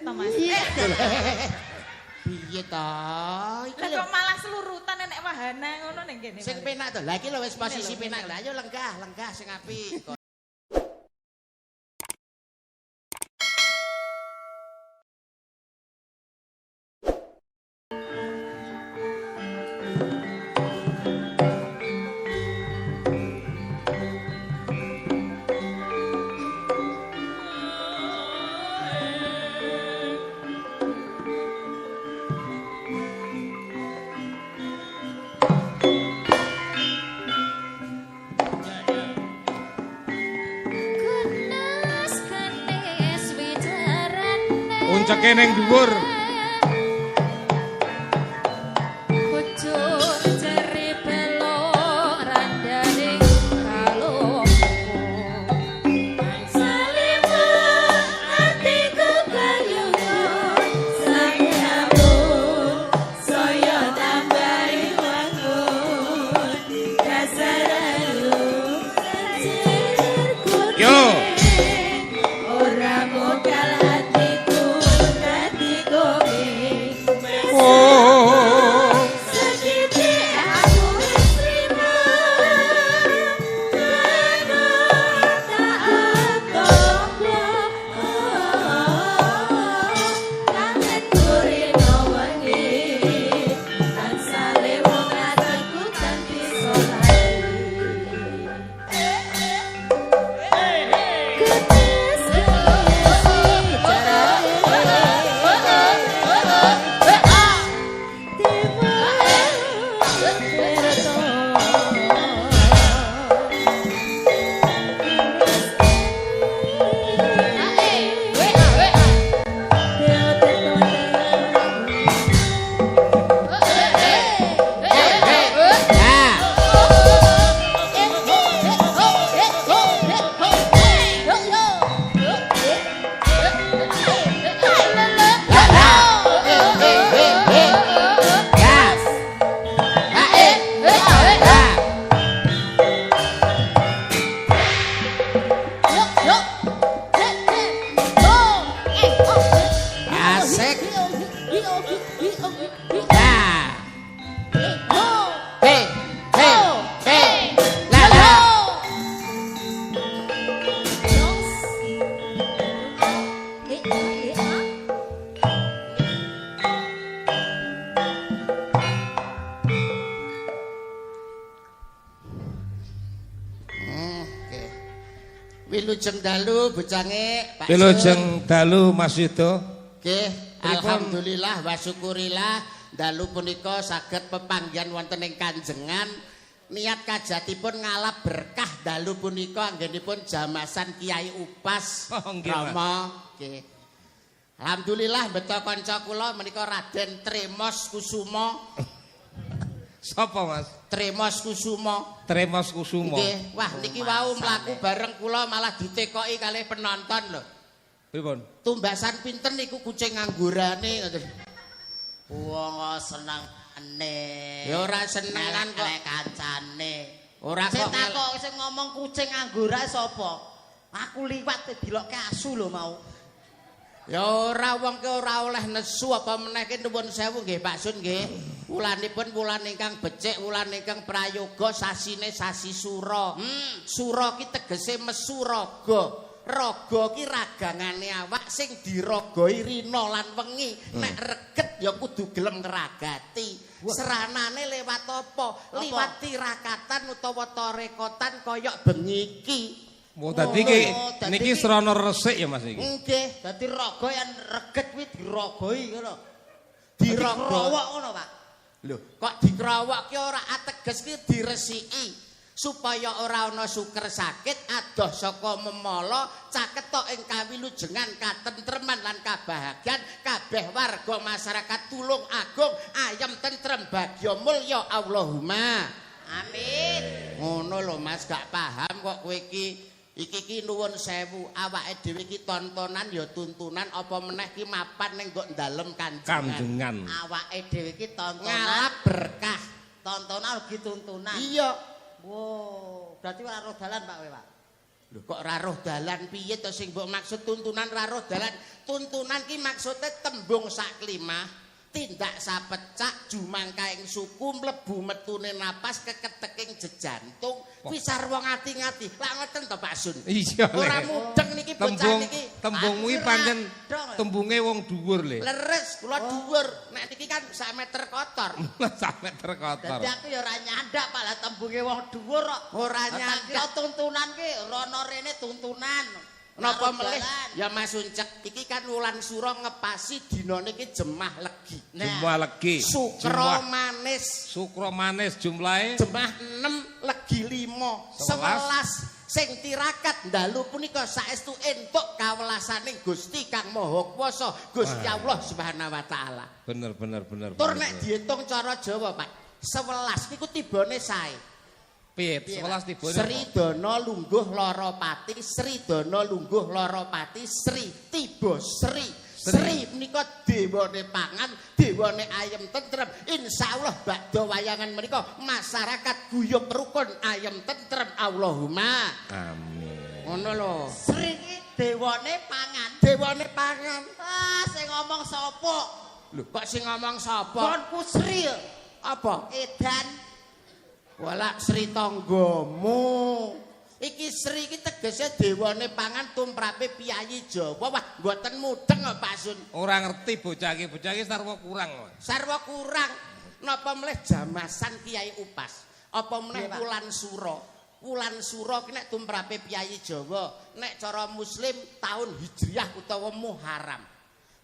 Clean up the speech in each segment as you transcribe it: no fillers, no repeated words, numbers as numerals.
to Mas. Piye to? Lah kok malah selurutan nek wahana ngono ning kene. Sing penak to. Lah iki lho wis posisi penak. Lah ayo lenggah sing apik. Puncake ning dhuwur. Wilujeng dalu bocange Pak. Wilujeng dalu Mas Yudo. Nggih, alhamdulillah wa syukurillah dalu punika saged pepanggihan wonten ing kanjengan. Niat kajatipun ngalap berkah dalu punika anggenipun jamasan Kiai Upas Rama. Nggih. Alhamdulillah beto kanca kula menika Raden Tremos Kusuma. Sapa Mas? Tremos Kusuma. Tremos Kusuma. Nggih, wah niki wau mlaku bareng kula malah ditekoki kalih penonton lho. Pripun? Tumbasan pinten niku kucing anggurane ngoten. Wong senengane. Ya ora senengan kok kancane. Ora Sing kok takok sing ngomong kucing anggurane sapa? Aku liwat dilokke asu lho mau. ya ora wong ke ora oleh nesu apa meneh ki nuwun sewu nggih Pak Sun nggih. Wulanipun wulan ingkang becik, wulan ingkang prayoga, sasine sasi Sura. Sura ki tegese mesu raga. Raga ki ragangane awak sing diragoi rina lan wengi. Nek reget ya kudu gelem ngragati. Seranane lewat apa? Liwat tirakatan utawa tarekotan kaya bengi iki. Oh, dadi niki serana resik ya Mas niki. Nggih, dadi raga yen reget kuwi diragoi ngono. Diragowok ngono, Pak. Lho, kok dikrawak ki ora ateges ki diresiki supaya ora ana suker sakit adoh saka memala caketok ing kawilujengan katentreman lan kabahagiaan kabeh warga masyarakat tulung agung ayem tentrem bagya mulya Allahumma amin. Ngono lho Mas, gak paham kok kowe iki nuwun sewu awake dhewe iki tontonan ya tuntunan apa meneh ki mapan ning nggo dalem kanjengan. Awake dhewe iki tontonan ngalap berkah. Tontonan ugi tuntunan. Iya. Wow, berarti ora roh dalan Pak kowe, Pak. Lho kok ra roh dalan piye to sing mbok maksud tuntunan ra roh dalan? Tuntunan ki maksude tembung sak klimah, tindak sapecak, jumangkaing suku, mlebu metune napas, keketeking jejantung. Kuwi sarwa ngati-ngati. Lah ngoten to Pak Sun. Iya. Ora mudeng niki bocah niki. Tembung kuwi pancen tembunge wong dhuwur le. Leres, kula dhuwur. Nek niki kan sak meter kotor. Sak meter kotor. Dadi aku ya ora nyandak Pak lah tembunge wong dhuwur kok. Ora nyandak. Tuntunan ki rono rene tuntunan. Napa melih ya Mas Uncek iki kan wulan sura ngepasi dinane iki jemah legi. Jemah legi. Sukra manis. Sukra manis jumlahe jemah 6 legi 5 11 sing tirakat dalu punika saestu entuk kawelasaning Gusti Kang Maha Kuwasa Gusti Allah Subhanahu wa taala. Bener. Tur nek diitung cara Jawa Pak 11 niku tibane sae. Piye 11 tibane? Sri Dana lungguh lara pati, Sri Dana lungguh lara pati, Sri tiba Sri. Sri menika dewane pangan, dewane ayam tentrem. Insyaallah badha wayangan menika masyarakat guyub rukun ayam tentrem. Allahumma amin. Ngono lho. Sri iki dewane pangan. Dewane pangan. Ah, sing ngomong sapa? Lho, kok sing ngomong sapa? Konku Sri. Apa? Edan. Wala Sri tanggamu. Iki Sri iki tegese dewane pangan tumrape piyayi Jawa. Wah, mboten mudeng kok Pak Sun. Ora ngerti bocah iki sarwa kurang. Sarwa kurang. Napa melih jamasan Kiai Upas? Apa meneh wulan sura? Wulan sura ki nek tumrape piyayi Jawa, nek cara muslim tahun Hijriah utawa Muharram.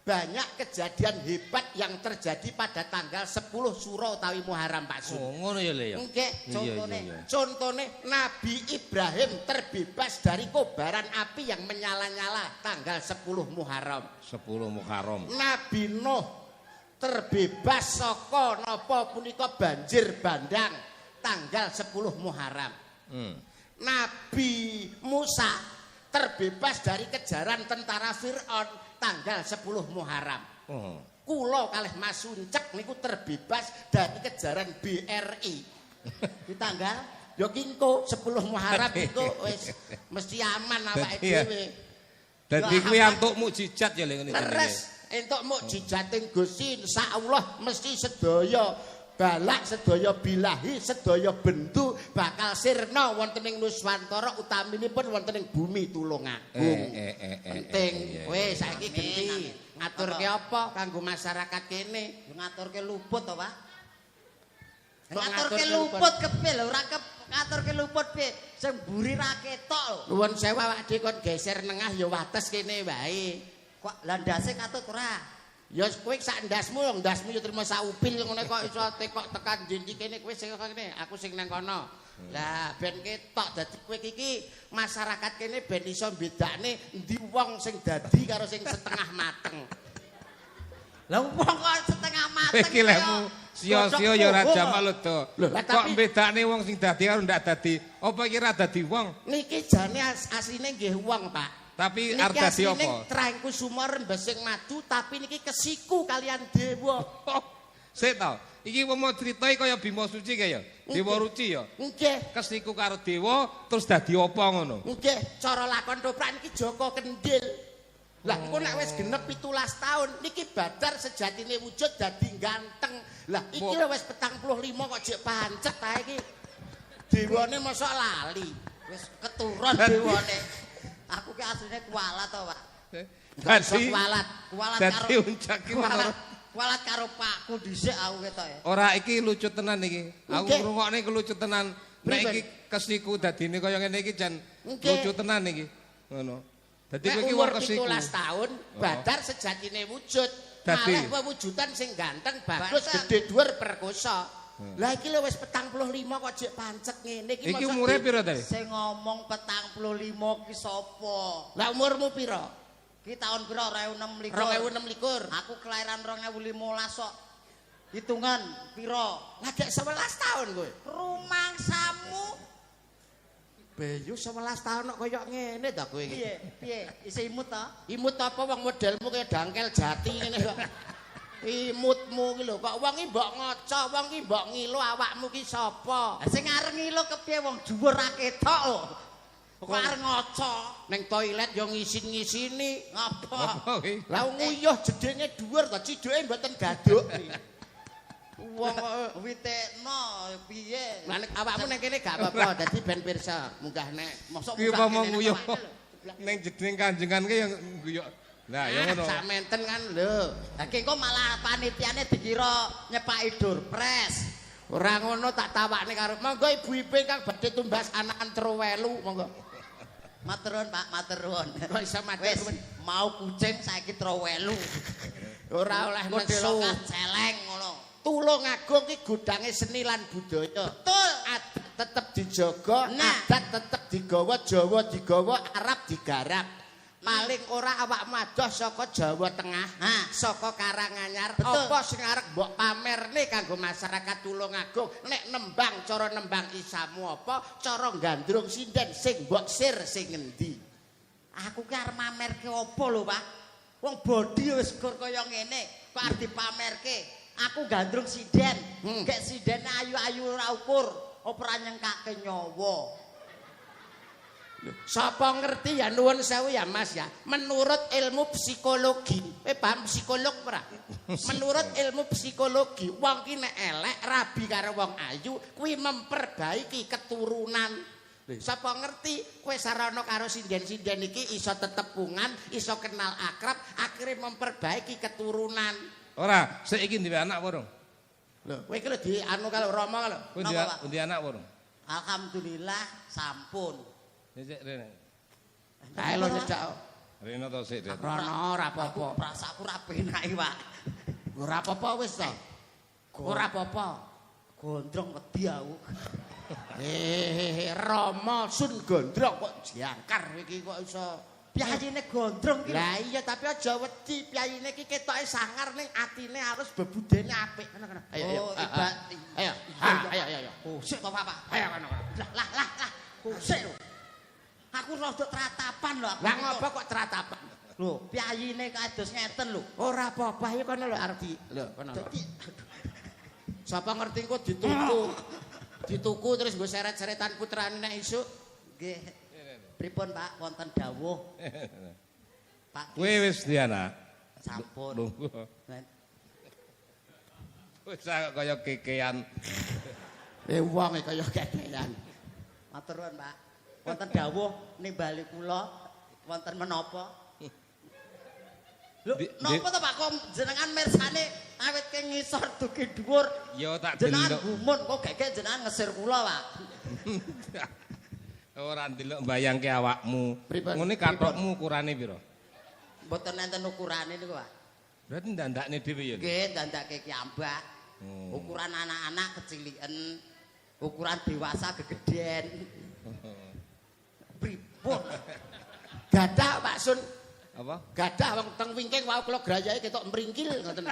Banyak kejadian hebat yang terjadi pada tanggal 10 Suro utawi Muharram Pak Sun. Oh, ngono ya Le ya. Nggih, contone Nabi Ibrahim terbebas dari kobaran api yang menyala-nyala tanggal 10 Muharram. 10 Muharram. Nabi Nuh terbebas saka napa punika banjir bandang tanggal 10 Muharram. Nabi Musa terbebas dari kejaran tentara Fir'aun tanggal 10 Muharram. Kula kalih Mas Uncek niku terbebas dari kejaran BRI. Di tanggal ya kingko 10 Muharram iku wis mesti aman awake dhewe. Dadi kuwi antuk mukjizat ya ngene. Leres entuk mukjizating Gusti insyaallah mesti sedaya balak sedaya bilahi sedaya bendu bakal sirna wonten ing Nuswantara utaminipun wonten ing bumi Tulungagung. Penting kowe saiki genti ngaturke apa kanggo masyarakat kene? Ngaturke luput to, Pak. Ngaturke luput kepiye lho, ora ngaturke luput piye? Sing mburi ra ketok lho. Nuwun sewu awak dhewe kon geser nengah ya wates kene wae. Kok landase katut ora? Ya kowe sak ndasmu ya trimo sak upil ngono kok iso tekok tekan ndi kene kowe sing kene aku sing nang kono. Lah ben ketok dadi kowe iki masyarakat kene ben iso bedakne endi wong sing dadi karo sing setengah mateng. Lah wong kok setengah mateng iki lemu sia-sia ya ora jamal to. Kok bedakne wong sing dadi karo ndak dadi? Apa iki ra dadi wong? Niki jane asline nggih wong, Pak. Tapi arep dadi apa? Niki Trengku Sumur Rembesing Madu tapi niki kesiku kalian dewa. Sik to. Iki mau critoi kaya Bima Suci kaya. Dewa Ruci ya. Nggih. Kesiku karo dewa terus dadi apa ngono? Nggih, cara lakon toprak niki Joko Kendil. Lah iku nek wis genep 17 taun niki Badar sejatine wujud dadi ganteng. Lah iki wis 45 kok jek pancet ta iki. Dewane mosok lali. Wis keturun dewane. Aku ki asline kualat to, Pak. Dadi kualat dadi uncak ki kualat karo Pakku dhisik aku ketok ya. Ora iki lucu tenan iki. Aku ngrungokne iki lucu tenan. Nek iki kesiku dadine kaya ngene iki jan lucu tenan iki. Ngono. Dadi kowe iki wong kesiku. 17 taun Badar sejatine wujud. Malah wewujudan sing ganteng, bagus, gedhe dhuwur perkosa. Lah iki lho wis 45 kok jek pancet ngene iki. Iki umure pira ta? Sing ngomong 45 ki sapa? Lah umurmu pira? Ki taun pira 2026. 2026. Aku kelahiran 2015 kok. Hitungan pira? Lah gek 11 taun kowe. Rumangsamu Bayu 11 taun kok kaya ngene ta kowe iki. Piye? Isih imut ta? Imut apa wong modelmu kaya dangkel jati ngene kok. Imutmu ki lho kok wong iki mbok ngaca, wong iki mbok ngilo awakmu ki sapa? Sing arep ngilo kepiye wong dhuwur ra ketok lho. Kok arep ngoco. Ning toilet yo ngisin-ngisini. Apa? Lah nguyuh jedenge dhuwur to ciduke mboten gaduk. Wong witekno piye? Lah nek awakmu ning kene gak apa-apa dadi ben pirsa munggah nek Mosok Ki mau nguyuh ning jeding kanjengan ki yang nguyuh. Nah, ya ngono. Sak menten kan lho. Lah ki kok malah panitiane dikira nyepaki Durpres. Ora ngono tak tawakne karo monggo ibu Iping kang badhe tumbas anakan Trowelu monggo. Matur nuwun Pak, matur nuwun. Kok iso matur Wis nuwun. mau kucing saiki Trowelu. Ora oleh Model nesu. celeng ngono. Tulungagung ki godhange seni lan budaya. Betul. Adat tetep dijaga, Nah. adat tetep digawa, Jawa digawa, Arab digarap. Paling ora awakmu adoh saka Jawa Tengah, saka Karanganyar, Betul. apa sing arep mbok pamerne kanggo masyarakat Tulungagung. Nek nembang cara nembang isamu apa, cara gandrung sinden sing mbok sir sing ngendi. Aku ki arep mamerke apa lho, Pak? Wong bodi wis gur kaya ngene, kok arep dipamerke. Aku gandrung sinden, gek sidene ayu-ayu ora ukur, ora nyengkake nyawa. Sapa ngerti ya nuwun sewu ya Mas ya. Menurut ilmu psikologi, paham psikolog ora? Menurut ilmu psikologi, wong ki nek elek rabi karo wong ayu kuwi memperbaiki keturunan. Sapa ngerti kowe sarana karo sinden-sinden iki iso tetepungan, iso kenal akrab, akhirnya memperbaiki keturunan. Ora, sik iki duwe anak apa, Rong? Lho, kowe iki lho di anu kalau Rama kalau. Kowe Napa, Pak? ndi anak apa, Rong? Alhamdulillah sampun. Sik rene. Kae lho nyedak. Rene to sik, Ren. Rono ora apa-apa. Prasaku ra penake, Pak. Ora apa-apa wis to. Ora apa-apa. Gondrong wedi aku. Rama Sun Gondrong kok jangkar iki kok iso. Piyayine gondrong ki. Lah iya tapi aja wedi, piyayine iki ketoke sangar ning atine harus bebudene apik. Ngono. Ayo. Oh, ibat. Ayo. Ayo ayo. Oh, sik to, Pak. Ayo kono. Lah. Oh, sik lho. Aku rada tratapan lho aku. Lah ngopo kok tratapan? Lho, piyayine kados ngeten lho. Ora apa-apa iki kono lho arep di. Lho kono. Sapa ngerti kok dituku. Dituku terus nggo seret-seretan putrane nek isuk. Nggih. Pripun Pak, wonten dawuh? Pak Kowe wis di anak. sampun. Lungguh. Wis kaya kekean. Wong kaya kekean. Matur nuwun Pak. Wonten dawuh nimbali kula wonten menapa? Lho, napa to Pak kok jenengan mirsane awit ke ngisor dugi dhuwur? Ya tak Jenengan delok. gumun kok gek jenengan ngesir kula, Pak. Ora ndelok mbayangke awakmu. Pripun? Ngene katokmu ukurane pira? Mboten enten ukurane niku, Pak. Berarti ndandakne dhewe ya. Nggih, dandake ki ambak. Ukuran anak-anak keciliken, ukuran dewasa gegeden. Pripun? Gadah Pak Sun. Apa? Gadah wong teng wingking wau kula grayahe ketok mringkil ngoten.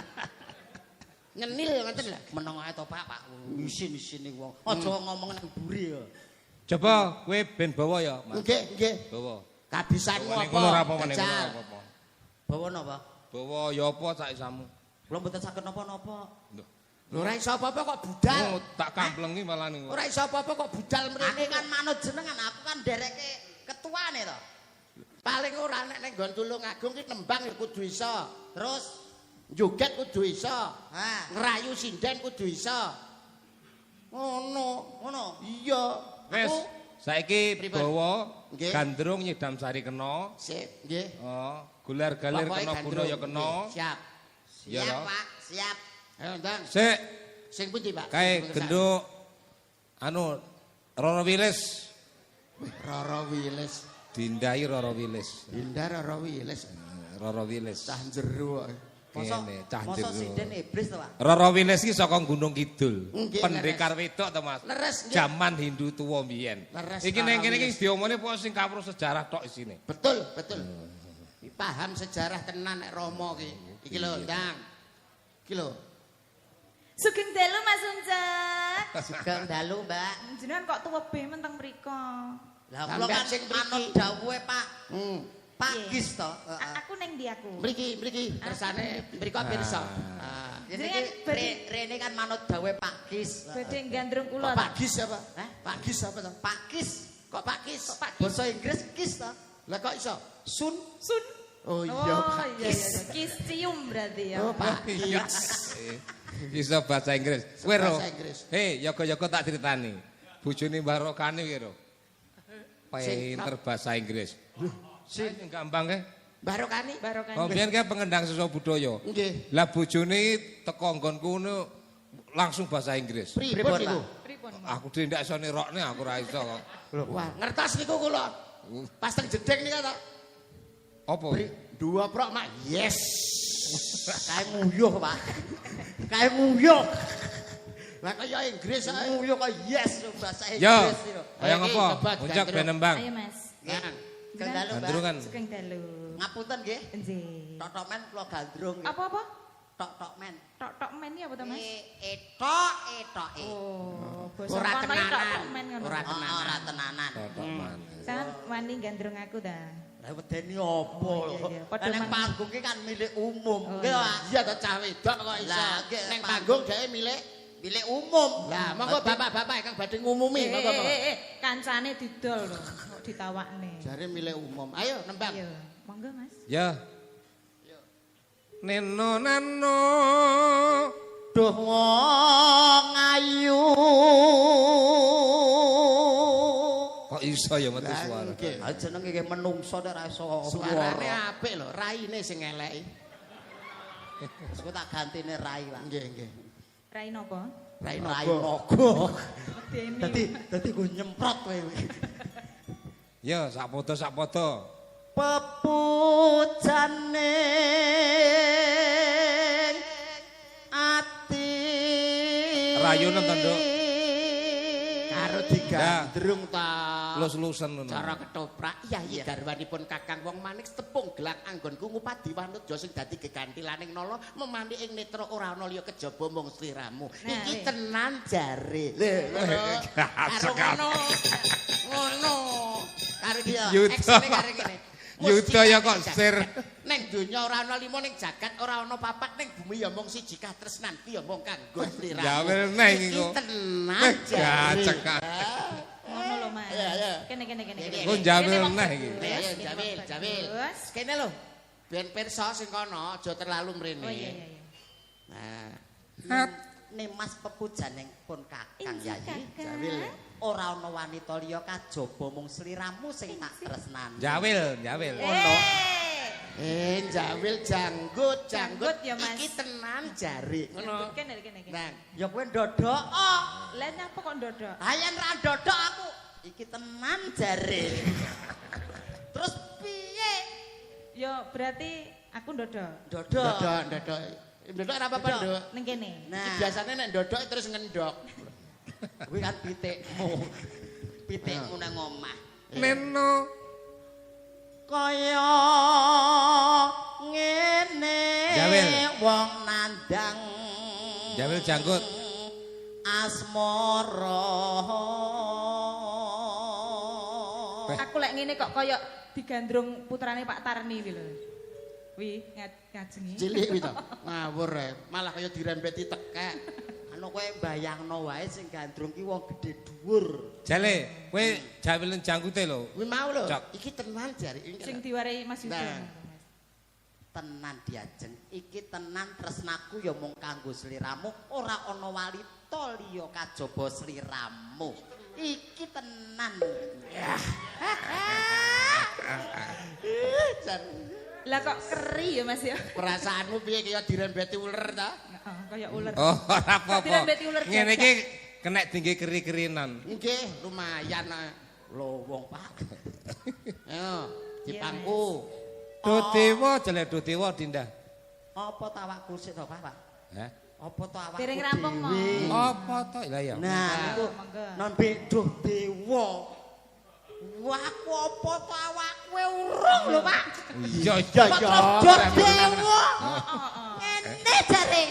Nyenil ngoten lho. Meneng ae to, Pak. Isin-isin niku wong. Aja ngomong nang mburi ya. Coba kowe ben bawa ya, Mas. Nggih. Bawa. Kabisanmu Bawa ning apa? kono ora apa-apa ning kono Jajal. ora apa-apa. Bawa napa? Bawa ya apa sak isamu. Kula mboten saged napa-napa. Loh. Lho ora iso apa-apa kok budal. Oh, tak kamplengi malah ning. Ora iso apa-apa kok budal mrene Aku kan manut jenengan, aku kan dereke ketuane to. paling ora nek ning nggon Tulungagung ki nembang ya kudu iso. Terus, Joget kudu iso. ha, Ngrayu sinden kudu iso. Ngono. ngono. Iya. Wes, Aku saiki Pripun? bawa Nggih. gandrung nyidam sari kena. sip, nggih. Oh, gular-galir Pokoke kena gandrung. guna ya kena. Nggih, siap. Ya Siap, toh. Pak, siap. Ayo ndang. Sik, Sing pundi, Pak? kae Sing genduk anu Roro Wilis. Roro Wilis. Dindai Roro Wilis. Hindar Roro Wilis. Roro Wilis. Cah jero kok. Mosok Kene, cah mosok jero. sinden iblis to, Pak. Roro Wilis ki saka Gunung Kidul. Nggih, Pendekar wedok to, Mas. Leres, nggih. Jaman Hindu tuwa mbiyen. Leres, Iki ning kene iki Wilis. diomongne pokok sing kawruh sejarah tok isine. Betul. Iki paham sejarah tenan nek Rama ki. Iki lho, ndang. Iki lho. Sugeng dalu Mas Uncak. Sugeng dalu, Mbak. Jenengan kok tuwebe menteng mriko. Lah kula Sampeyan kan sing mriki. manut dawuhe Pak Pak Iya. Gis to. Heeh. Aku ning ndi aku? Mriki kersane mriko pirsa. Ah. Jadi Jenengan badhe- Rene kan manut dawuhe Pak Gis. Badhe gandrung kula. Pak Gis apa? Hah? Pak Gis apa to? Pak Gis Kok Pak Kis? Kok Pak Kis? Basa Inggris kis ta? Lah kok iso? Sun. Sun. Oh iya Pak iya Kis. iya. Kis cium berarti ya. Oh Pak Kis. Bisa bahasa Inggris. Kowe ro. Bahasa Inggris. Hei, yoga-yoga tak critani. Bojone Barokane kuwi ro. Pinter bahasa Inggris. Sing gampang ke? Barokane? Barokane. Oh, biyen kan pengendang sisa budaya. Nggih. Lah bojone teko nggonku ngono langsung bahasa Inggris. Pripun niku? Pripun? Aku dhewe ndak iso nirokne, aku ora iso kok. Wah, ngertos niku kula. Pas teng jedeng niku to. Apa? Dua prok mak. Yes. Kae nguyuh, Pak. Kae nguyuh. Lah kaya Inggris ae. Nguyuh kok yes bahasa Yo, Inggris iki. kaya Iki ngapa? sobat Muncak gandrung. ben nembang. Ayo Mas. Nah, Kang dalu, Mbak. Gandrungan. Sugeng dalu. Ngapunten nggih. Nggih. Tok-tok men kula gandrung. Apa-apa? Tok-tok men. Tok-tok men iki apa to Mas? Etok, etoke. Oh, basa ora kono iki tenanan. tok-tok men ngono. Ora Oh, ora tenanan. Totok man. Sampeyan wani gandrung aku ta. Lah wedeni apa? Oh, iya, iya. Padha Nek man- panggung ki kan milik umum. Oh, Nggih, iya. Pak. iya to cah wedok kok iso. Lah, nggih, Ning panggung. panggung dhek milik. Milik umum. Lah, monggo bapak-bapak kang badhe ngumumi monggo. monggo. Kancane didol lho, kok ditawakne. Jare milik umum. Ayo nembang. Iya, monggo Mas. Ya. Neno nano. Duh wong ayu. Kok iso ya metu Lah, suara. nggih. Ha jenenge iki menungso nek ra iso Suarane swara. apik lho, raine sing eleki. Wis kok tak gantine rai, Pak. Nggih, nggih. Rai napa? Rai Rai nogo. naga. Medeni. Dadi go nyemprot kowe. Ya, sakpoto. Pepujane ati. Rayunan to, Nduk? Karo digandrung ta. Lus-lusen ngono. Cara ketoprak iya garwanipun Kakang Wong Manik tepung gelang anggonku ngupadi wanutya sing dadi gegantilaning nala memani ing netra ora ana liya kejaba mung sliramu. Nah, Iki iya. tenan jare. Karo ngono. Karo dia Yuda. eksene karo ngene. Yuda ya kok sir. Ning donya ora ana lima ning jagat ora ana papat ning bumi ya mung siji katresnan ki ya mung kanggo sliramu. Jawel neh iki Iki kok. tenan jare. Gacek. Ngono lho Mas. Iya, iya. Kene. Kok jawel neh iki. Ayo Jamil. Terus? Kene lho. Ben pirsa sing kono aja terlalu mrene. Oh iya. Nah, Mas pepujane pun Kakang Iya, Yayi. Kakang. Jamil. Ora ana wanita liya kajaba mung sliramu sing tak tresnani. Jawil. Jamil janggut. Janggut ya, Mas. Iki tenan jare. Ngono. Kene. Nah, Ya kowe ndodok. Lah nyapa kok ndodok? Ayen ra ndodok aku. Iki tenan jare. Terus piye? Ya berarti aku ndodok. Ndodok. ndodok. Ndodok ora apa-apa, Ndodok. Nduk. Ning kene. Iki Nah, biasane nek ndodok terus ngendok. kuwi kan pitikmu. Pitikmu nang omah. Neno. Kaya ngene Jawil. wong nandang Jawil janggut. asmara. Aku lek ngene kok kaya digandrung putrane Pak Tarni kuwi lho. Wi ngajengi. Cilik kuwi to. Ngawur malah kaya dirembeti tekek. Anu kowe bayangno wae sing gandrung ki wong gedhe dhuwur. Jale, kowe jawilen janggute lho. Kuwi mau lho. Cok. Iki tenan jare. Sing diwarai Mas Yuda. Nah. Tenan diajeng. Iki tenan tresnaku ya mung kanggo sliramu, ora ana walita liya kajaba sliramu. Iki tenan. Jan, Lah kok keri ya Mas ya? perasaanmu piye kaya dirembeti uler ta? Heeh, kaya ular. Oh, ora apa-apa. Dirembeti ular Ngene gagak. iki kena tinggi keri-kerinan. Nggih, lumayan. Lho wong Pak. Ayo, dipangku. Dodewa jale dodewa dindah. Apa tawakku sik to Pak? Hah? Apa to awakku? Dereng rampung, Mo. dhewe? Apa to? Lah ya. Nah, iku monggo. non beduh dewa. Wah, aku apa to awakku urung lho, Pak. Iya Beduh dewa. Ngene jare.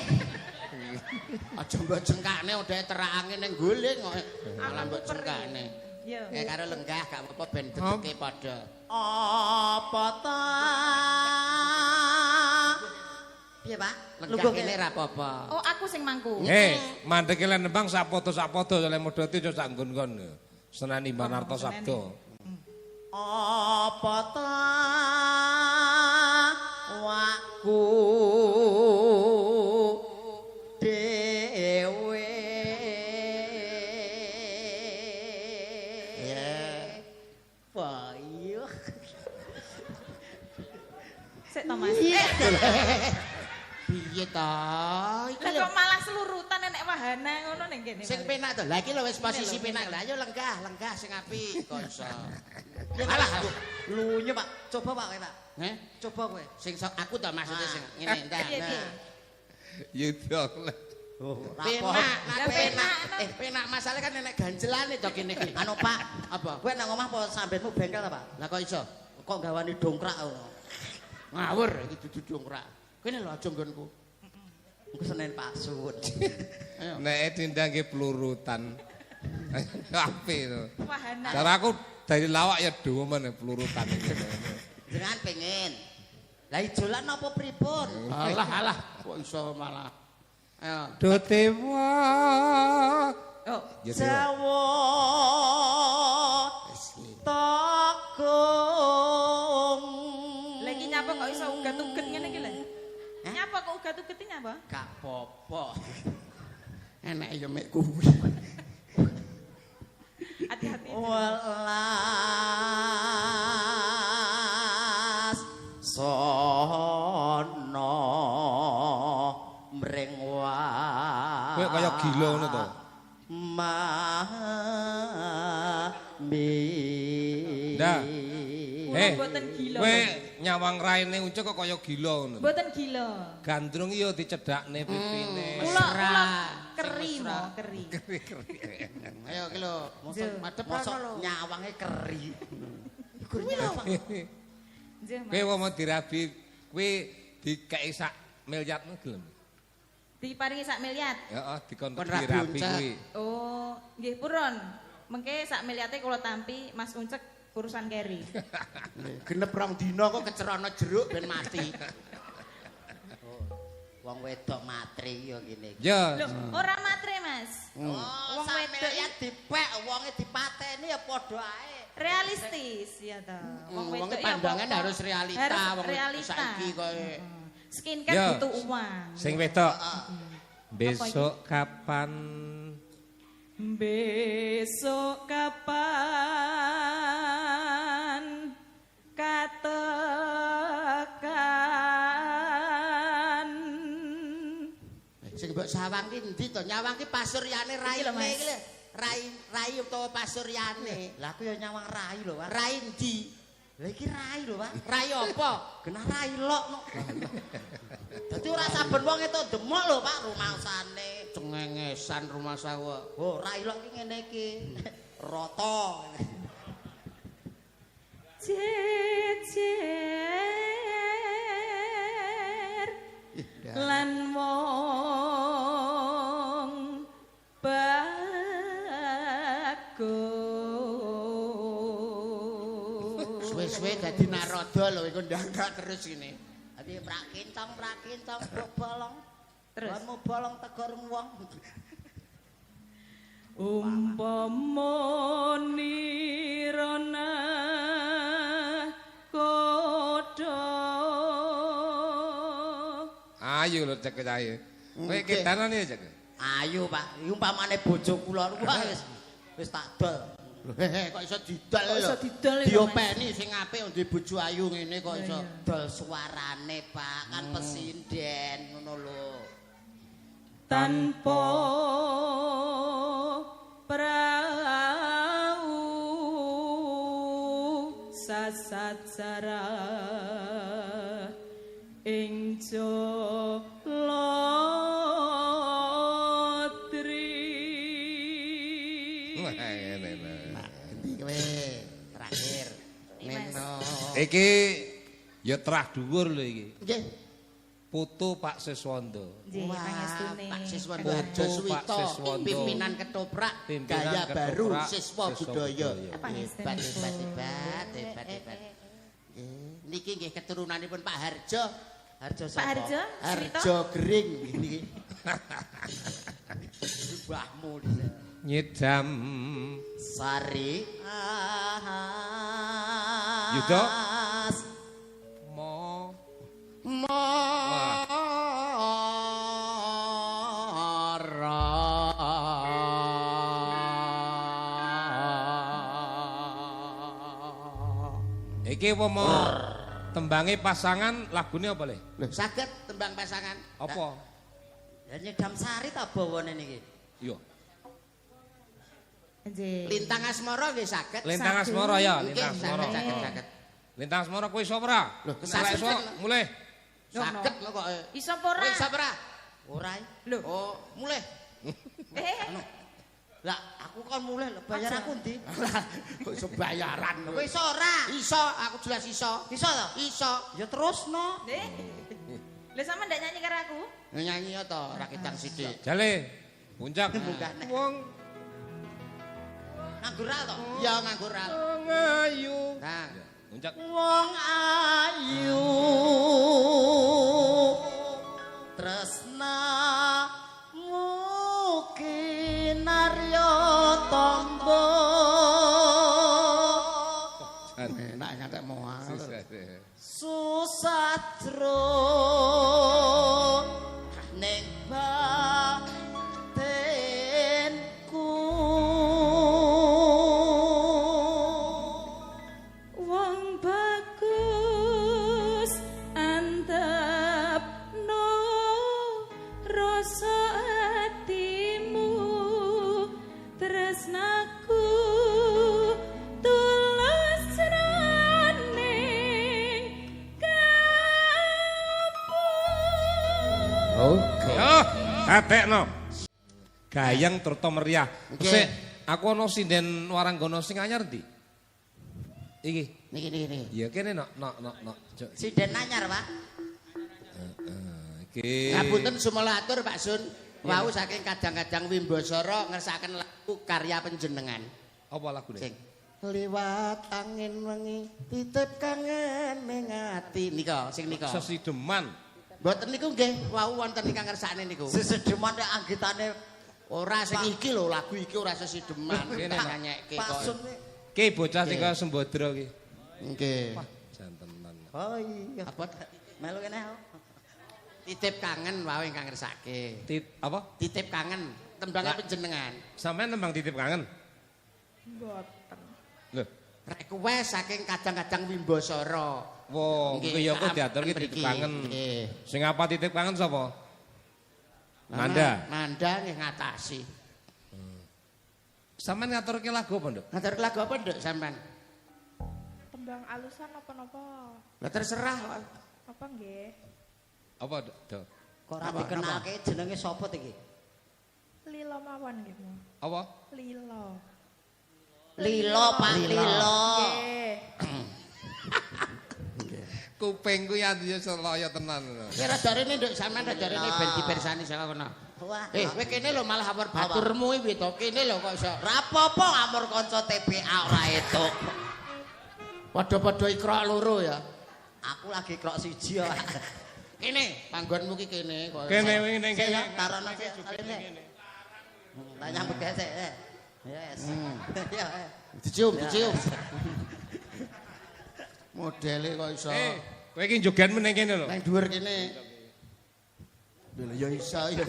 Aja mbok jengkane udah terange ning guling kok. Malah mbok jengkane. Yo. Kayak karo lenggah gak apa-apa ben dedeke padha. Apa ta? Piye, Pak? Lenggah kene ra apa-apa. Oh, aku sing mangku. Hei, mandek lan nembang sapoto oleh modoti aja sak nggon-nggon. Senani Manarta Sabda. Apa ta waku dewe Payuh Sik to Mas. Piye to? Iki Lah lho. kok malah selurutan nek wahana ngono ning kene. Sing penak to. Lah iki lho wis posisi penak. Lah ayo lenggah sing apik kok iso. Alah, lunyu Pak, coba Pak kowe Pak. Heh, Coba kowe. sing aku to maksudnya sing ngene entar. Yuda. Penak, Lah penak. penak masalah kan nenek ganjelane to kene iki. Anu Pak, Apa? kowe nang omah apa sampeyanmu bengkel ta Pak? Lah kok iso? Kok gawani dongkrak ngono? Ngawur iki dudu dongkrak. Kene lho aja nggonku. Engko Senin pasut. Ayo. Nek tindang nggih pelurutan. Apik to. Wahana. Cara aku dari lawak ya dawa meneh pelurutan iki. Jenengan pengen. Lah ijolan apa pripun? Alah, kok iso malah. Ayo. Dotewa. Oh, Ya Dewa. Jawa Tokong. lagi nyapa kok iso ugat-uget ngene iki lho. Nyapa kok ugat-uget iki nyapa? Gak popo. Enek ya mek kuwi. Hati-hati. Welas sono mring wae. Kowe kaya gila ngono to. Ndah. Kula mboten gila. Kowe nyawang raine uncuk kok kaya gila ngono. Mboten gila. Gandrung iya dicedhakne pipine. Kula keri mo, keri. Ayo ki lho, madhep Mosok lho. nyawange keri. Nggih, Mas. Kowe mau dirabi, kowe dikeki sak miliarmu gelem. Diparingi sak miliar. Heeh, dikon Kon rabi dirabi uncek. kuwi. Oh, nggih purun. Mengke sak miliate kula tampi Mas Uncek urusan keri. Genep rong dina kok kecerono jeruk ben mati. Wong wedok matri ya ngene iki. Ya. Lho, ora matre, Mas. Oh, Wong sak wedok miliar dipek, wonge dipateni ya padha ae. realistis ya ta. Wong Wong wedok pandangan apa-apa harus realita, harus wong realita. saiki koyo Skincare Ya. butuh uang. Sing wedok. Besok kapan? Besok kapan katakan. sing mbok sawang ki endi to? Nyawang ki pasuryane raine Iki lho, Mas. iki lho. Rai utawa pasuryane. Lah aku ya nyawang rai lho, Pak. Rai endi? Lah iki rai lho, Pak. Rai apa? Genah rai lok no. Dadi ora saben wong itu demok lho, Pak, rumangsane. Cengengesan rumah sawa. Oh, rai lok ki ngene iki. Rata. Jejer lan wong bagus. Suwe-suwe dadi naroda lho iku ndangkak terus ngene. Dadi prakincong brok bolong. Terus Wanmu bolong tegor wong. umpama nirana kodho Ayo lho cek ayo. Kowe kedanan ya cek. Ayo, Pak. Umpamane bojo kula wah wis tak dol. Kok iso didol Kok lho. iso didol ya, Diopeni sing apik duwe bojo ayu ngene kok iso. Dol suarane, Pak. Kan pesinden ngono lho. tanpa prau sasajara ing Jolotri. Wah, ngene lho. Endi kowe? Terakhir. Neno. Iki ya trah dhuwur lho iki. Nggih. Putu Pak Siswondo. Nggih, pangestune. Pak Siswa Foto Harjo Pak Suwito, Siswondo. pimpinan ketoprak, Pimpinan gaya baru, ketoprak, siswa siswa budaya. budaya. Pangestune. Hebat. Niki nggih keturunanipun Pak Harjo. Harjo Pak Harjo, Suwito. Harjo Gering niki. Mbahmu dhisik. Nyedam Sari Yudo Ahas Iki apa mau tembange pasangan lagune apa le? Lho, saged tembang pasangan. Apa? Ya nyedam sari ta bawane niki. Yo. Nggih. Lintang asmara nggih saged. Lintang asmara ya, Nggih, lintang asmara. saged. Lintang asmara kowe iso ora? Lho, Nek iso mulih. Saged lho kok. Iso apa ora? Kowe iso ora? Ora. Lho. Oh, mulih. Lah aku kan mulai lho bayar aku ndi? Kok iso bayaran. Kowe iso ora? Iso, aku jelas iso. Iso ta? Iso. Ya terusno. Lah sampean ndak nyanyi karo aku? Nyanyi to, rakitang sithik. Jale. Puncak. Bukane. Wong Nganggur ra to? Ya nganggo ral. ayu. Nah, Puncak. Wong ayu tresna mugi narya tamba enak ngantek moal. susatro ning batinku Wong bagus antepno rasa atimu tresnaku tulus jroning Oke. Yo, atekno. Gayang terto meriah. Nggih. Sik, aku ana sinden Waranggono sing anyar ndi? Iki. Niki. Ya kene nok. Sinden anyar, Pak. Iki. Ngapunten sumelatur Pak Sun. Wau saking kadang-kadang Wimbasara ngersakaken lagu karya panjenengan. Apa lagune? Sing liwat angin wengi titip kangen ning ati nika sing nika. Sesideman. Mboten niku nggih wau wonten ingkang ngersakne niku. Sesedeman nek anggitane Ora sing iki lho lagu iki ora sesideman Kene, tak Pak. nyanyekke Pak kok. Sun. Ki bocah sing kaya Sembadra ki. Nggih. Jantenan. Oh iya. Apa Melu kene. titip kangen wau ingkang ngersake. Apa? Titip kangen tembangnya panjenengan. Sampeyan nembang titip kangen? Mboten. Lho, Request saking kadang-kadang Wimbasara. wong Nggih, kuwi ya kok diaturke mriki. titip kangen. Nggih. Sing apa titip kangen sapa? Manda. Manda nggih ngatasi. Sampeyan ngaturke lagu apa, Nduk? Ngatur lagu apa nduk sampean? Tembang alusan apa-apa? Lah terserah kok. Apa nggih? Apa, Dok? Kok ora dikenalke jenenge sapa iki? Lilo mawon nggih, Mo. Apa? Lilo. Lilo, Pak Lilo. Nggih. Kupingku ya selaya tenan. Kira darene nduk sampean darene ben dipersani saka kono. Wah. Kowe kene lho malah awar baturmu iki to. Kene lho kok iso. Rapopo amur kanca TPA ora etuk. Padha-padha ikra loro ya. Aku lagi krok siji ya. Kene panggonmu ki kene kok. Kene wingi ning Sik kene. ya, tarono sik. Tak nyambut gawe sik. Yes. Ya. Dicium. Modele kok iso. Kowe iki joget meneng kene lho. Nang dhuwur kene. Lho ya iso ya.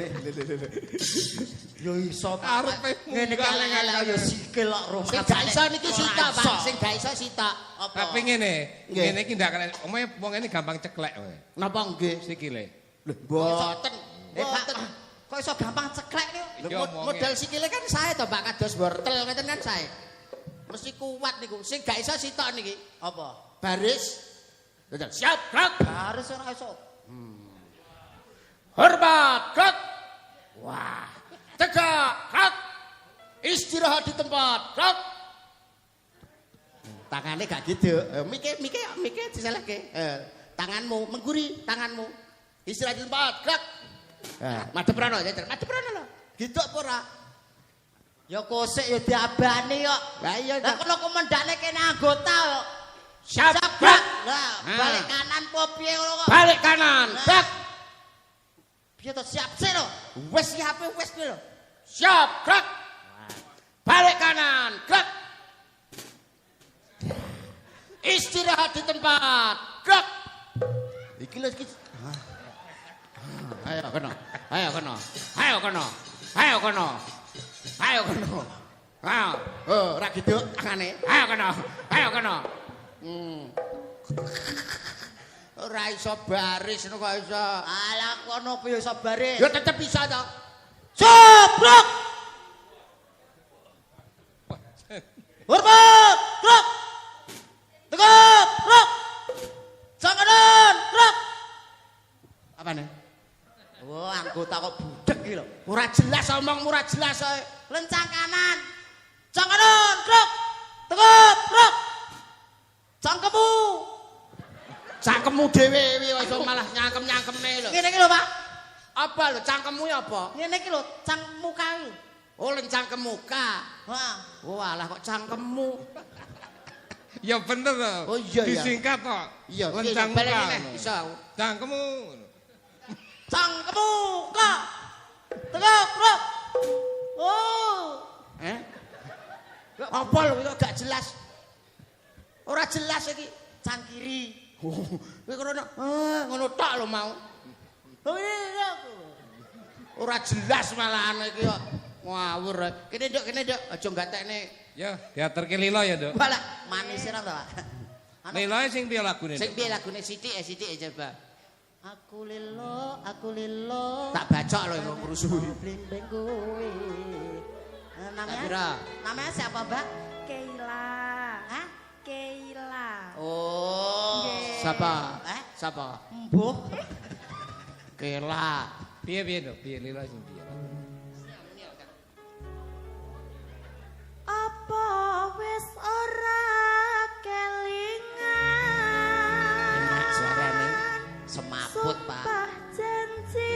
Yo iso Arepe ngene iki elek-elek yo sikil kok rum. Sing gak iso niki sitok, Pak. Sing gak iso sitok. Tapi ngene, ngene iki ndak kena omahe wong ngene gampang ceklek kowe. Napa nggih? Sikile. Lho, mboten. Pak, kok iso gampang ceklek nih? Lho, Iki omongnya. model sikile kan sae to, Pak, kados wortel ngeten kan sae. Mesti kuat niku. Sing gak iso sitok niki. Apa? Baris. Betul. Siap, gerak. Harus ora iso. Hormat, gerak. Wah. Tegak, gerak. Istirahat di tempat, gerak. Tangannya gak gitu. Mike diselehke. Tanganmu mengguri, tanganmu. Istirahat di tempat, gerak. Madhep rono, madhep rono lho. Gitu apa ora? Ya kosek ya diabani kok. Lah iya. Lah kena komandane kene anggota kok. Siap, Gerak. gerak. Lah, balik kanan po piye ngono kok. Balik kanan, gerak. Piye to siap sik lho. Wes siap wes lho. Siap, gerak. Balik kanan. Gerak. Istirahat di tempat. Gerak. Iki lho iki. Ayo kono. Ayo kono. Ayo kono. Ayo kono. Ayo kono. Ayo. Oh, ora gitu tangane. Ayo kono. Ayo kono. Ora iso baris kok iso. Alah kono piye iso baris? Ya tetep bisa to. Sobrok. Hormat, krok. Tegap, krok. Janganan, krok. Apane? Oh, anggota kok budek iki lho. Ora jelas omongmu ora jelas ae. Lencang kanan. Janganan, krok. Tegap, krok. Cangkemmu. Cangkemmu dhewe wis malah nyangkem-nyangkemne lho. Ngene iki lho, Pak. Apa lho cangkemmu ya apa? Ngene iki lho, cang muka iki. Oh, lencang ke muka. Wah. Oh, alah kok cangkemmu. Ya bener to. Oh, iya, iya. Disingkat kok. Iya, Lencang balik muka. meneh iso. Cangkemmu. Cangkemmu, Kak. Tegap, krok. Oh. Apa lho kok gak jelas? Ora jelas iki. Cang kiri. Oh, kowe ngono tok lho mau. Oh iya. Ora jelas malahan iki kok. Ngawur. Kene Nduk, aja gatekne. Ya, diaterke lila ya, Nduk. Bala manis ora to, Pak? Lilae sing piye lagune? Sing piye lagune sithik coba. Aku lilo. Tak bacok lho kok ngrusuhi. Blimbing kowe. Namanya? Namanya siapa, Mbak? Keila. Hah? Keila. Oh, Nggih. siapa? Siapa? Mbuh. Kela. Piye, Nduk? Piye lila sing piye? Apa wis ora kelingan? Enak suarane. Semaput, Pak. Sumpah janji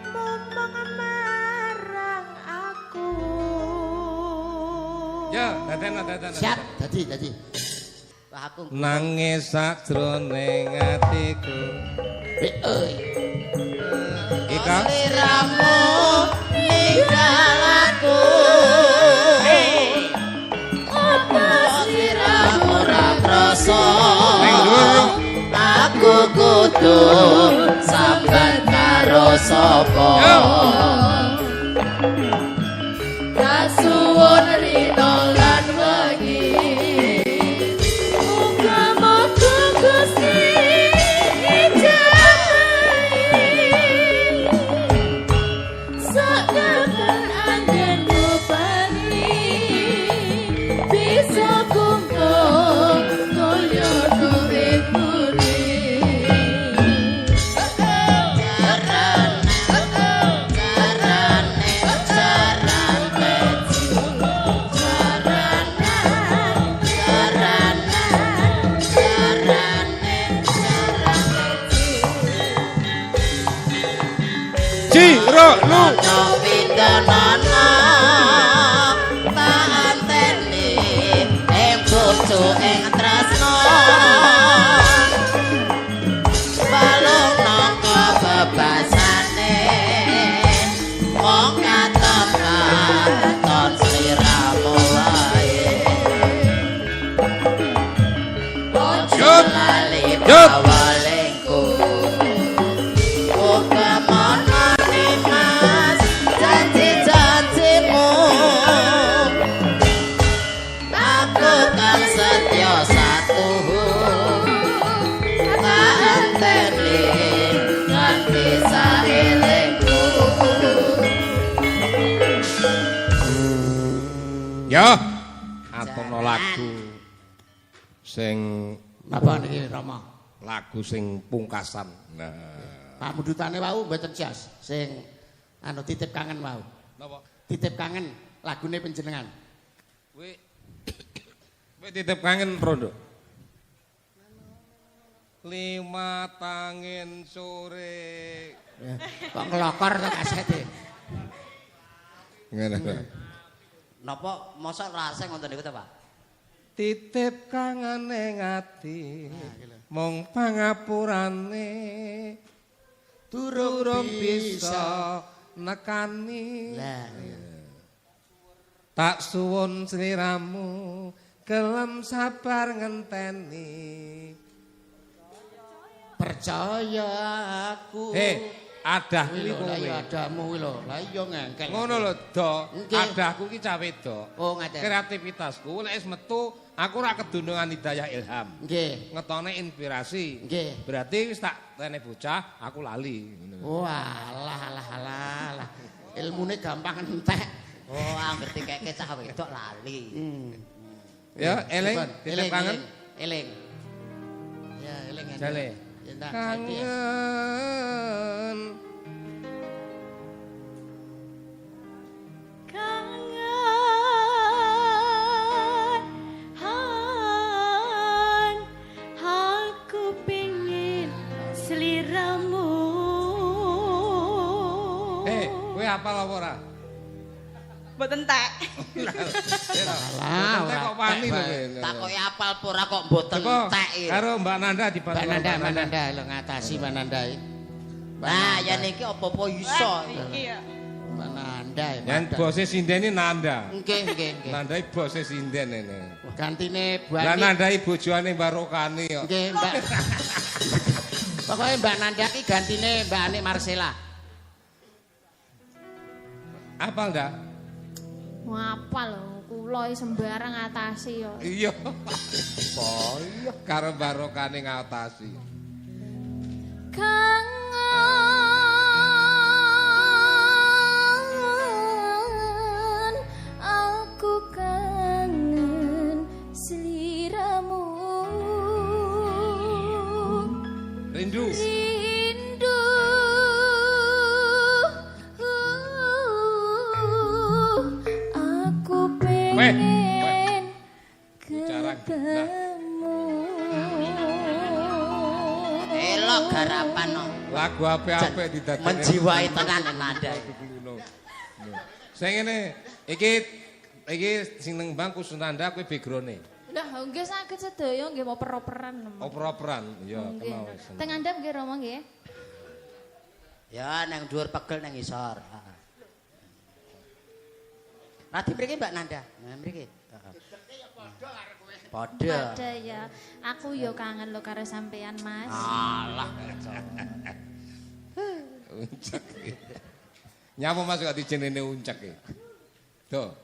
ngomong marang aku. Ya, daten. Siap, dadi. Wah, aku Nangis sakjroning atiku. Ika sliramu ninggal aku. Apa sliramu ora krasa? ning dhuwur. Aku kudu sambat karo sapa? Kasuwun rino lan wengi. Muga-muga Gusti ijabahi. Sakaben anggenmu bali bisa kumpul kaya urip budi. Jiro lu. Pindana tak anteni ing bojo ing tresno balung nangka bebasane wong katon katon sliramu wae ojo lali bawalengku aku kan setya satu tak anteni nganti saelengku. Ya, atono lagu sing Apa niki Rama? lagu sing pungkasan. Nah, Pak Mudutane wau mboten jas. Sing anu titip kangen wau. napa? Titip kangen lagune panjenengan. Kowe titip kangen, Bro. Lima tangin sore. Kok ngelokor to kasete. Ngene. Napa mosok rasa ngoten niku ta, Pak? Titip kangen ning ati. Mung pangapurane durung bisa nekani. Lah. Tak suwun sliramu gelem sabar ngenteni. Percaya aku. Adah kuwi kowe. Lah ya adamu kuwi lho. Lah iya ngengkel. Ngono lho, Do. Nggih. Adahku ki cah wedok. Oh, ngaten. Kreativitasku lek wis metu aku ora kedunungan hidayah ilham. Nggih. Ngetone inspirasi. Nggih. Berarti wis tak tene bocah, aku lali. Oh, alah. Ilmune gampang entek. Oh, anggere keke cah wedok lali. Ya, eling, titip kangen. Eling. Ya, eling. Jale. Ya ndak Kangen. Kangen aku pengin seliramu. Kowe apal apa ora? Mboten entek. Lah, kok wani lho kowe. Takoki apal pura kok mboten Teko entek. karo Mbak Nanda dibantu. Mbak Nanda lho ngatasi Mbak Nanda. Nah, ya niki apa-apa iso. Iki ya. Mbak Nanda. Yang bose sinden ini Nanda. Nggih. Nanda iki bose sinden ini. Gantine Bu Lah Ani. Nanda iki bojone Barokani kok. Nggih, Mbak. Pokoknya Mbak Nanda ki gantine Mbak Ani Marcella. Apal ndak? Ngapa lho, kula sembarang ngatasi yo. Iya. Iya karo Barokani ngatasi. Kangen aku kangen seliramu. Rindu. Rindu aku pengen Bicara ketemu. Elok garapan no. Lagu apik-apik didadekne. Menjiwai tenan nada. Sing ngene, iki sing nang Bang Kusunanda kuwi background-e. Lah nggih saged sedaya nggih mau per-operan. Oper-operan, ya kena wis. Teng andhap nggih Rama nggih. Ya nang dhuwur pegel nang isor. Radi mriki Mbak Nanda. Nah mriki. Padha. Padha ya. Aku yo kangen lo karo sampean, Mas. Alah. Uncek. Nyapa Mas kok dijenenge uncek iki? Do.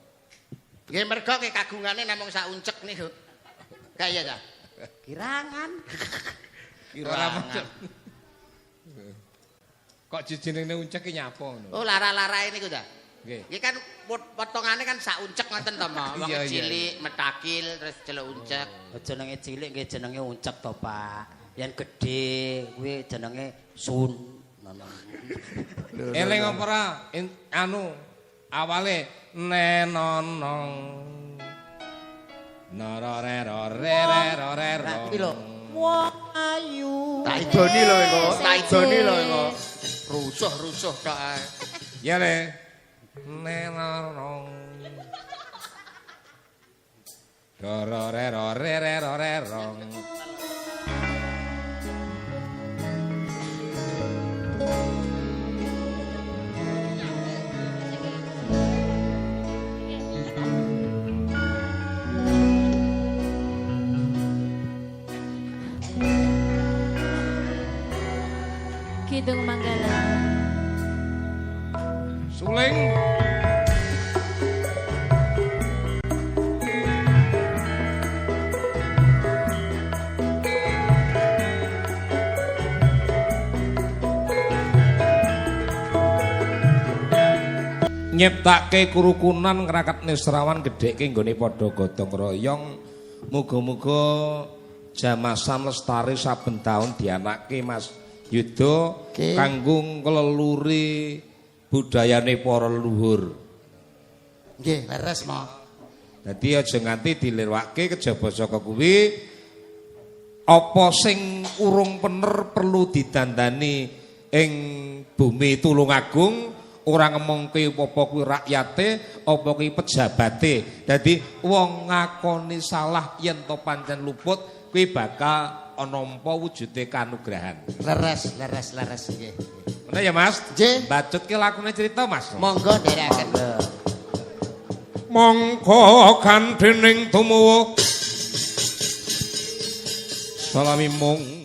Nggih mergo ki kagungane namung sak uncek niku. Kaya ta? Kirangan. Ora macet. Kok dijenenge uncek ki nyapa ngono? Oh lara-larae niku ta? Nggih. Iki kan potongane kan sak uncek ngoten to, Mo. Wong Iya, iya, cilik metakil terus celuk uncek. Jenenge cilik nggih jenenge uncek to, Pak. Yen gedhe kuwi jenenge sun. Eling apa ora? Anu awale nenonong. Narorerorerorero. Nah, kuwi lho. Wong ayu. Tak idoni lho iku, tak idoni lho iku. Rusuh-rusuh tok ae. Ya le. Nenonong. Dororerorerorero. Kidung Manggala. Suling. Nyiptake kerukunan ngrakatne serawan gedhekke nggone padha gotong royong. Muga-muga jamasan lestari saben taun dianake Mas Yuda kanggo ngleluri budayane para leluhur. Nggih, leres Mo. Dadi aja nganti dilirwake kejaba saka kuwi apa sing urung bener perlu didandani ing bumi Tulungagung. Ora ngemongke apa kuwi rakyate, apa kuwi pejabate. Dadi wong ngakoni salah yen to pancen luput, kuwi bakal anampa wujude kanugrahan. Leres nggih. Ngono ya Mas? Nggih. Bacutke lakune cerita Mas. Monggo nderekaken. mongko kanthening tumuwuh salami mung